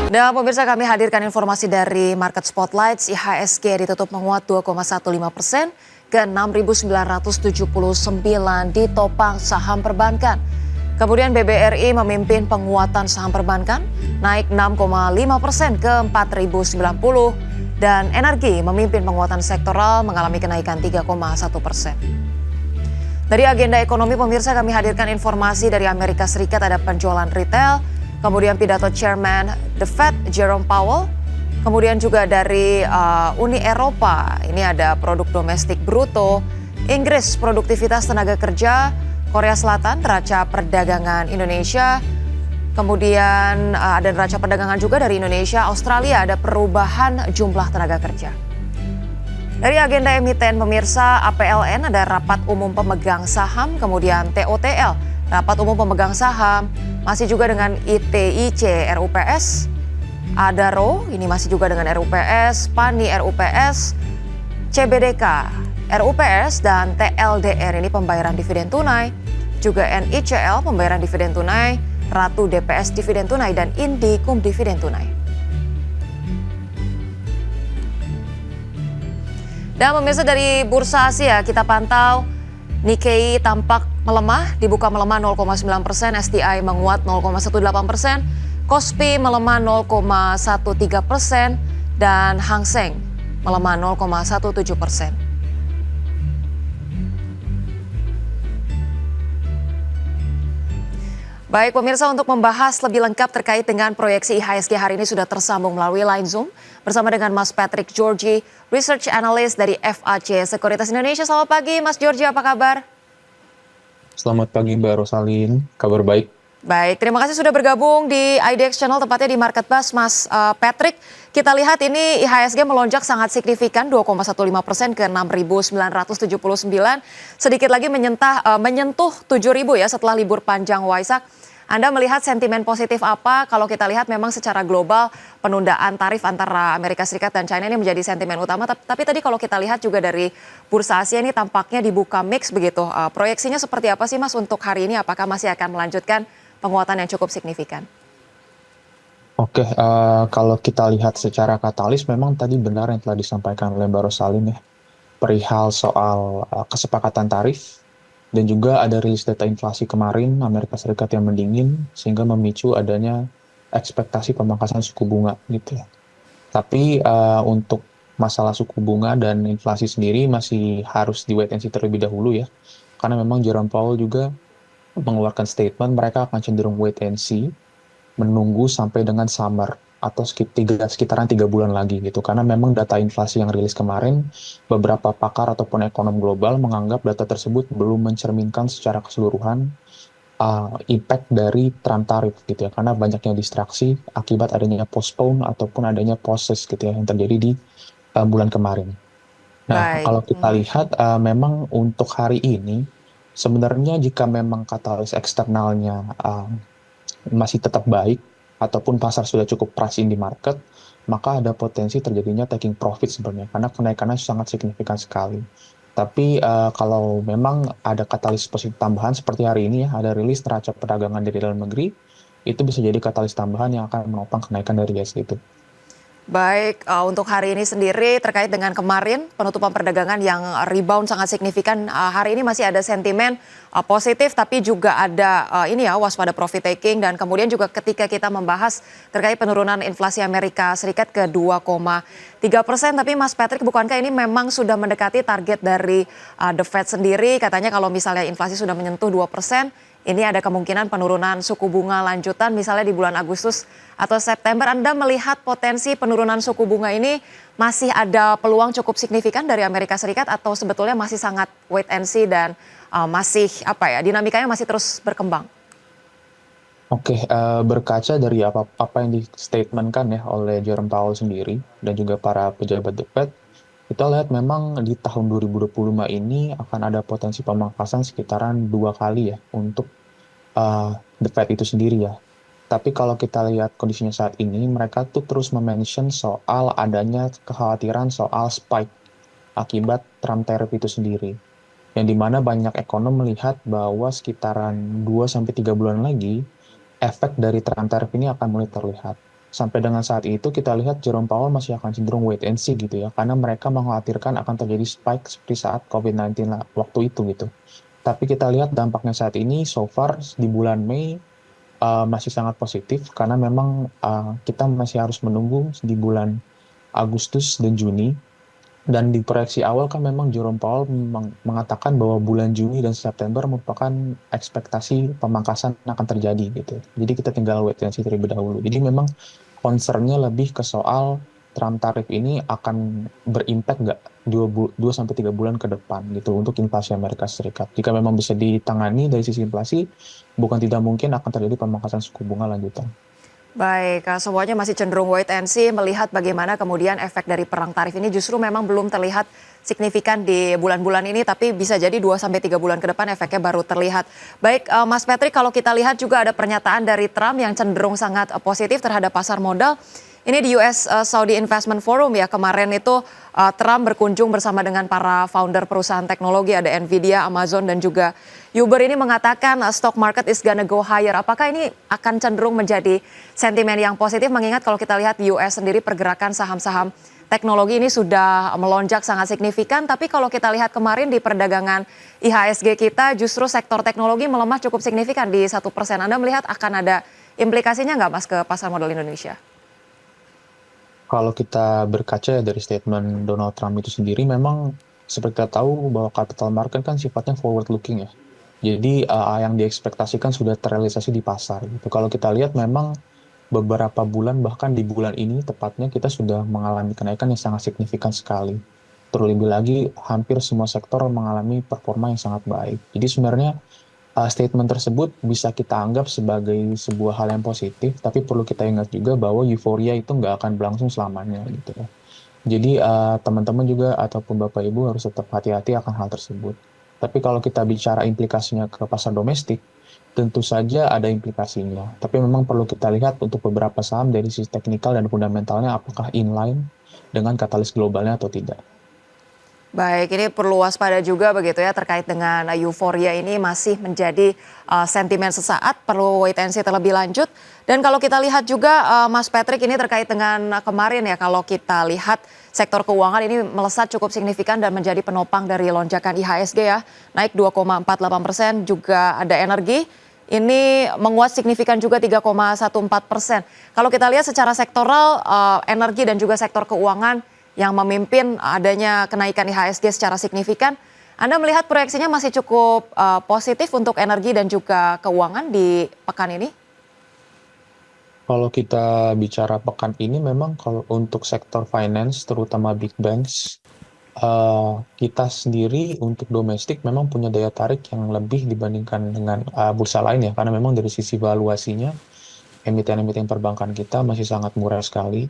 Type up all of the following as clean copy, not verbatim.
Dan pemirsa, kami hadirkan informasi dari Market Spotlight. IHSG ditutup menguat 2,15% ke 6.979 ditopang saham perbankan. Kemudian BBRI memimpin penguatan saham perbankan naik 6,5% ke 4.090 dan energi memimpin penguatan sektoral mengalami kenaikan 3,1%. Dari agenda ekonomi pemirsa, kami hadirkan informasi dari Amerika Serikat, ada penjualan retail, kemudian pidato Chairman The Fed Jerome Powell, kemudian juga dari Uni Eropa, ini ada produk domestik bruto, Inggris produktivitas tenaga kerja, Korea Selatan neraca perdagangan Indonesia, kemudian ada neraca perdagangan juga dari Indonesia, Australia ada perubahan jumlah tenaga kerja. Dari agenda emiten pemirsa, APLN ada rapat umum pemegang saham, kemudian TOTL, rapat umum pemegang saham, masih juga dengan ITIC RUPS, Adaro, ini masih juga dengan RUPS, PANI RUPS, CBDK RUPS, dan TLDR ini pembayaran dividen tunai, juga NICL pembayaran dividen tunai, Ratu DPS dividen tunai, dan Indikum dividen tunai. Dan pemirsa, dari Bursa Asia kita pantau Nikkei tampak melemah, dibuka melemah 0,9%, STI menguat 0,18%, Kospi melemah 0,13%, dan Hang Seng melemah 0,17%. Baik pemirsa, untuk membahas lebih lengkap terkait dengan proyeksi IHSG hari ini sudah tersambung melalui line Zoom bersama dengan Mas Patrick Georgie, Research Analyst dari FAC Sekuritas Indonesia. Selamat pagi Mas Georgie, apa kabar? Selamat pagi Mbak Rosalin, kabar baik. Baik, terima kasih sudah bergabung di IDX Channel, tepatnya di Market Buzz, Mas Patrick. Kita lihat ini IHSG melonjak sangat signifikan 2,15% ke 6.979, sedikit lagi menyentuh 7.000 ya setelah libur panjang Waisak. Anda melihat sentimen positif apa? Kalau kita lihat memang secara global penundaan tarif antara Amerika Serikat dan China ini menjadi sentimen utama. Tapi tadi kalau kita lihat juga dari Bursa Asia ini tampaknya dibuka mix begitu. Proyeksinya seperti apa sih Mas untuk hari ini? Apakah masih akan melanjutkan penguatan yang cukup signifikan? Oke, kalau kita lihat secara katalis memang tadi benar yang telah disampaikan oleh Mbak Rosalin ya. Perihal soal kesepakatan tarif. Dan juga ada rilis data inflasi kemarin Amerika Serikat yang mendingin sehingga memicu adanya ekspektasi pemangkasan suku bunga gitu ya. Tapi untuk masalah suku bunga dan inflasi sendiri masih harus di wait and see terlebih dahulu ya. Karena memang Jerome Powell juga mengeluarkan statement mereka akan cenderung wait and see, menunggu sampai dengan summer atau sekitaran 3 bulan lagi gitu. Karena memang data inflasi yang rilis kemarin, beberapa pakar ataupun ekonom global menganggap data tersebut belum mencerminkan secara keseluruhan impact dari Trump tarif gitu ya. Karena banyaknya distraksi akibat adanya postpone ataupun adanya pauses gitu ya yang terjadi di bulan kemarin. Nah, kalau kita lihat memang untuk hari ini sebenarnya jika memang katalis eksternalnya masih tetap baik ataupun pasar sudah cukup price in di market, maka ada potensi terjadinya taking profit sebenarnya, karena kenaikannya sangat signifikan sekali. Tapi kalau memang ada katalis positif tambahan seperti hari ini ya, ada rilis neraca perdagangan dari dalam negeri, itu bisa jadi katalis tambahan yang akan menopang kenaikan dari IHSG itu. Baik, untuk hari ini sendiri terkait dengan kemarin penutupan perdagangan yang rebound sangat signifikan, hari ini masih ada sentimen positif tapi juga ada ini ya waspada profit taking, dan kemudian juga ketika kita membahas terkait penurunan inflasi Amerika Serikat ke 2,3%, tapi Mas Patrick, bukankah ini memang sudah mendekati target dari The Fed sendiri? Katanya kalau misalnya inflasi sudah menyentuh 2%, ini ada kemungkinan penurunan suku bunga lanjutan misalnya di bulan Agustus atau September. Anda melihat potensi penurunan suku bunga ini masih ada peluang cukup signifikan dari Amerika Serikat atau sebetulnya masih sangat wait and see dan masih dinamikanya masih terus berkembang? Oke, berkaca dari apa yang di-statementkan ya oleh Jerome Powell sendiri dan juga para pejabat The Fed, kita lihat memang di tahun 2025 ini akan ada potensi pemangkasan sekitaran 2 kali ya untuk The Fed itu sendiri ya. Tapi kalau kita lihat kondisinya saat ini, mereka tuh terus mention soal adanya kekhawatiran soal spike akibat Trump tariff itu sendiri. Yang dimana banyak ekonom melihat bahwa sekitaran 2-3 bulan lagi, efek dari Trump tariff ini akan mulai terlihat. Sampai dengan saat itu kita lihat Jerome Powell masih akan cenderung wait and see gitu ya, karena mereka mengkhawatirkan akan terjadi spike seperti saat COVID-19 waktu itu gitu. Tapi kita lihat dampaknya saat ini so far di bulan Mei masih sangat positif karena memang kita masih harus menunggu di bulan Agustus dan Juni. Dan di proyeksi awal kan memang Jerome Powell mengatakan bahwa bulan Juni dan September merupakan ekspektasi pemangkasan akan terjadi gitu. Jadi kita tinggal wait and see terlebih dahulu. Jadi memang concernnya lebih ke soal Trump tarif ini akan berimpact nggak 2 sampai 3 bulan ke depan gitu untuk inflasi Amerika Serikat. Jika memang bisa ditangani dari sisi inflasi, bukan tidak mungkin akan terjadi pemangkasan suku bunga lanjutan. Baik, semuanya masih cenderung wait and see melihat bagaimana kemudian efek dari perang tarif ini justru memang belum terlihat signifikan di bulan-bulan ini, tapi bisa jadi 2 sampai 3 bulan ke depan efeknya baru terlihat. Baik, Mas Patrick, kalau kita lihat juga ada pernyataan dari Trump yang cenderung sangat positif terhadap pasar modal. Ini di US Saudi Investment Forum ya, kemarin itu Trump berkunjung bersama dengan para founder perusahaan teknologi, ada Nvidia, Amazon, dan juga Uber. Ini mengatakan stock market is gonna go higher. Apakah ini akan cenderung menjadi sentimen yang positif, mengingat kalau kita lihat di US sendiri pergerakan saham-saham teknologi ini sudah melonjak sangat signifikan, tapi kalau kita lihat kemarin di perdagangan IHSG kita justru sektor teknologi melemah cukup signifikan di 1%. Anda melihat akan ada implikasinya nggak Mas ke pasar modal Indonesia? Kalau kita berkaca ya dari statement Donald Trump itu sendiri, memang seperti kita tahu bahwa capital market kan sifatnya forward looking ya. Jadi yang diekspektasikan sudah terrealisasi di pasar gitu. Kalau kita lihat memang beberapa bulan, bahkan di bulan ini tepatnya kita sudah mengalami kenaikan yang sangat signifikan sekali. Terlebih lagi hampir semua sektor mengalami performa yang sangat baik. Jadi sebenarnya statement tersebut bisa kita anggap sebagai sebuah hal yang positif, tapi perlu kita ingat juga bahwa euforia itu nggak akan berlangsung selamanya gitu ya. Jadi teman-teman juga ataupun Bapak Ibu harus tetap hati-hati akan hal tersebut. Tapi kalau kita bicara implikasinya ke pasar domestik, tentu saja ada implikasinya. Tapi memang perlu kita lihat untuk beberapa saham dari sisi teknikal dan fundamentalnya apakah inline dengan katalis globalnya atau tidak. Baik, ini perlu waspada juga begitu ya terkait dengan euforia ini masih menjadi sentimen sesaat, perlu wait and see terlebih lanjut. Dan kalau kita lihat juga Mas Patrick, ini terkait dengan kemarin ya, kalau kita lihat sektor keuangan ini melesat cukup signifikan dan menjadi penopang dari lonjakan IHSG ya, naik 2,48%, juga ada energi. Ini menguat signifikan juga 3,14%. Kalau kita lihat secara sektoral, energi dan juga sektor keuangan yang memimpin adanya kenaikan IHSG secara signifikan. Anda melihat proyeksinya masih cukup positif untuk energi dan juga keuangan di pekan ini? Kalau kita bicara pekan ini memang kalau untuk sektor finance terutama big banks, kita sendiri untuk domestik memang punya daya tarik yang lebih dibandingkan dengan bursa lain ya, karena memang dari sisi valuasinya emiten-emiten perbankan kita masih sangat murah sekali.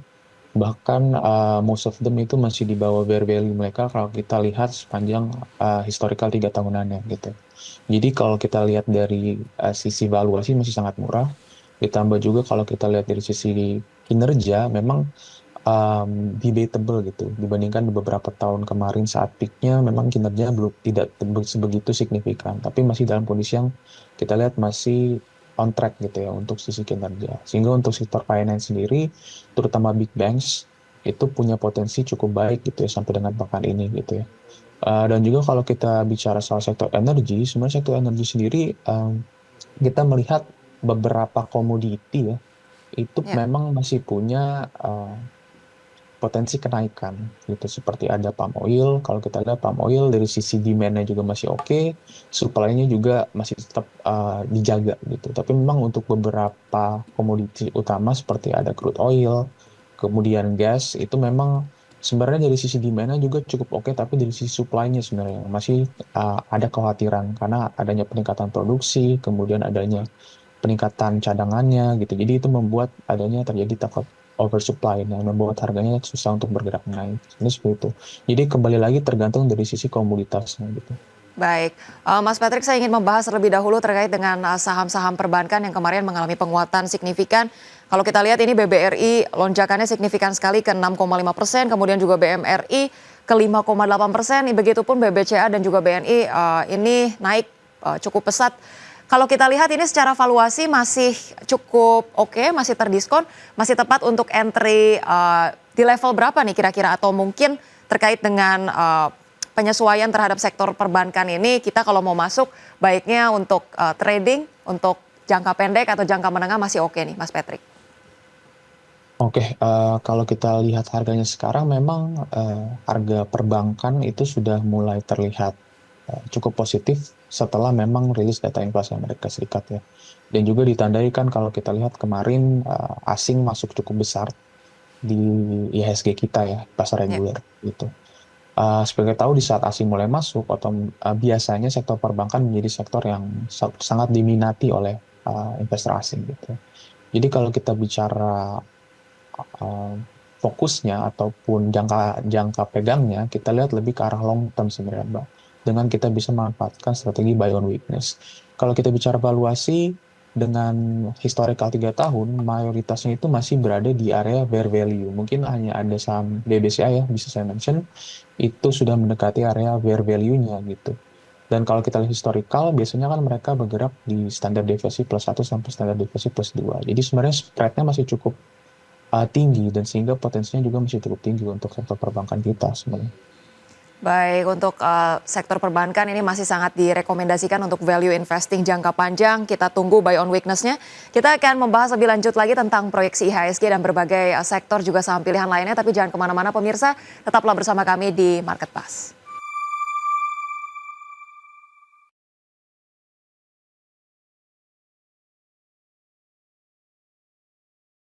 Bahkan most of them itu masih di bawah bear value mereka kalau kita lihat sepanjang historical 3 tahunannya gitu. Jadi kalau kita lihat dari sisi valuasi masih sangat murah. Ditambah juga kalau kita lihat dari sisi kinerja memang debatable gitu. Dibandingkan beberapa tahun kemarin saat peaknya memang kinerja belum tidak sebegitu signifikan. Tapi masih dalam kondisi yang kita lihat masih on track gitu ya untuk sisi kinerja. Sehingga untuk sektor finance sendiri, terutama big banks, itu punya potensi cukup baik gitu ya sampai dengan pekan ini gitu ya. Dan juga kalau kita bicara soal sektor energi, sebenarnya sektor energi sendiri kita melihat beberapa komoditi ya, itu memang masih punya potensi kenaikan gitu, seperti ada palm oil. Kalau kita lihat palm oil dari sisi demand-nya juga masih oke, supply-nya juga masih tetap dijaga gitu. Tapi memang untuk beberapa komoditi utama seperti ada crude oil, kemudian gas, itu memang sebenarnya dari sisi demand-nya juga cukup oke, tapi dari sisi supply-nya sebenarnya masih ada kekhawatiran karena adanya peningkatan produksi, kemudian adanya peningkatan cadangannya gitu. Jadi itu membuat adanya terjadi takut oversupply yang membuat harganya susah untuk bergerak naik. Ini seperti itu. Jadi kembali lagi tergantung dari sisi komoditasnya gitu. Baik, Mas Patrick, saya ingin membahas terlebih dahulu terkait dengan saham-saham perbankan yang kemarin mengalami penguatan signifikan. Kalau kita lihat ini BBRI lonjakannya signifikan sekali ke 6,5%, kemudian juga BMRI ke 5,8%, begitupun BBCA dan juga BNI ini naik cukup pesat Kalau kita lihat ini secara valuasi masih cukup oke, masih terdiskon, masih tepat untuk entry di level berapa nih kira-kira? Atau mungkin terkait dengan penyesuaian terhadap sektor perbankan ini, kita kalau mau masuk baiknya untuk trading, untuk jangka pendek atau jangka menengah masih oke nih Mas Patrick? Oke, kalau kita lihat harganya sekarang memang, harga perbankan itu sudah mulai terlihat, cukup positif setelah memang rilis data inflasi Amerika Serikat ya. Dan juga ditandai kan kalau kita lihat kemarin, asing masuk cukup besar di IHSG kita ya, pasar Ya. reguler gitu. Sebagai tahu di saat asing mulai masuk biasanya sektor perbankan menjadi sektor yang sangat diminati oleh, investor asing gitu. Jadi kalau kita bicara uh, fokusnya ataupun jangka jangka pegangnya, kita lihat lebih ke arah long term sebenarnya, Mbak. Dengan kita bisa memanfaatkan strategi buy on weakness. Kalau kita bicara valuasi, dengan historical 3 tahun, mayoritasnya itu masih berada di area fair value. Mungkin hanya ada saham BBCA ya, bisa saya mention, itu sudah mendekati area fair value-nya gitu. Dan kalau kita lihat historical, biasanya kan mereka bergerak di standar deviasi plus 1 sampai standar deviasi plus 2. Jadi sebenarnya spread-nya masih cukup tinggi dan sehingga potensinya juga masih cukup tinggi untuk sektor perbankan kita sebenarnya. Baik, untuk sektor perbankan ini masih sangat direkomendasikan untuk value investing jangka panjang. Kita tunggu buy on weakness-nya. Kita akan membahas lebih lanjut lagi tentang proyeksi IHSG dan berbagai sektor juga saham pilihan lainnya. Tapi jangan kemana-mana pemirsa, tetaplah bersama kami di Market Pass.